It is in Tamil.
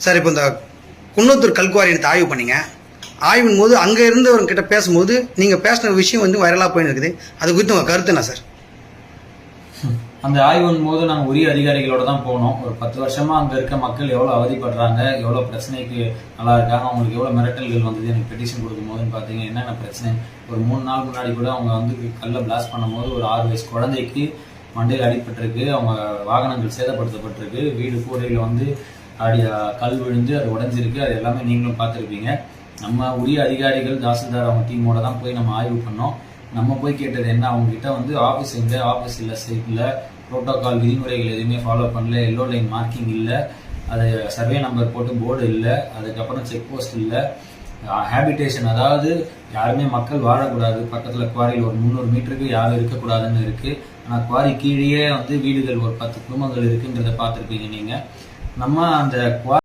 சார் இப்போ இந்த குன்னத்தூர் கல்குவாரி எடுத்து ஆய்வு பண்ணீங்க. ஆய்வின் போது அங்கே இருந்தவர்கிட்ட பேசும்போது நீங்கள் பேசின விஷயம் வந்து வைரலாக போயின்னு இருக்குது. அது குறித்து உங்கள் கருத்து என்ன சார்? அந்த ஆய்வின் போது நாங்கள் உரிய அதிகாரிகளோட தான் போனோம். ஒரு 10 வருஷமா அங்கே இருக்க மக்கள் எவ்வளோ அவதிப்படுறாங்க, எவ்வளோ பிரச்சனைக்கு நல்லா இருக்காங்க, அவங்களுக்கு எவ்வளோ மிரட்டல்கள் வந்தது. எனக்கு பெட்டிஷன் கொடுக்கும் போதுன்னு பார்த்தீங்க என்னென்ன பிரச்சனை. ஒரு 3 நாள் முன்னாடி கூட அவங்க வந்து கல்லை பிளாஸ்ட் பண்ணும்போது ஒரு 6 வயசு குழந்தைக்கு மண்டையில் அடிபட்டிருக்கு, அவங்க வாகனங்கள் சேதப்படுத்தப்பட்டிருக்கு, வீடு கூரையில் வந்து கல் விழுந்து அது உடஞ்சிருக்கு. அது எல்லாமே நீங்களும் பார்த்துருப்பீங்க. நம்ம உரிய அதிகாரிகள் தாசில்தார் அவங்க டீமோட தான் போய் நம்ம ஆய்வு பண்ணோம். நம்ம போய் கேட்டது என்ன, அவங்ககிட்ட வந்து ஆஃபீஸ் எங்கே, ஆஃபீஸ் இல்லை, சைட் இல்லை, ப்ரோட்டோகால் விதிமுறைகள் எதுவுமே ஃபாலோ பண்ணல, எல்லோ லைன் மார்க்கிங் இல்லை, அது சர்வே நம்பர் போட்டு போர்டு இல்லை, அதுக்கப்புறம் செக் போஸ்ட் இல்லை, ஹேபிடேஷன் அதாவது யாருமே மக்கள் வாழக்கூடாது, பக்கத்தில் குவாரியில் ஒரு 300 மீட்டருக்கு யாரும் இருக்கக்கூடாதுன்னு இருக்குது. ஆனால் குவாரி கீழே வந்து வீடுகள் ஒரு 10 குடும்பங்கள் இருக்குன்றதை பார்த்துருப்பீங்க நீங்கள். நம்ம அந்த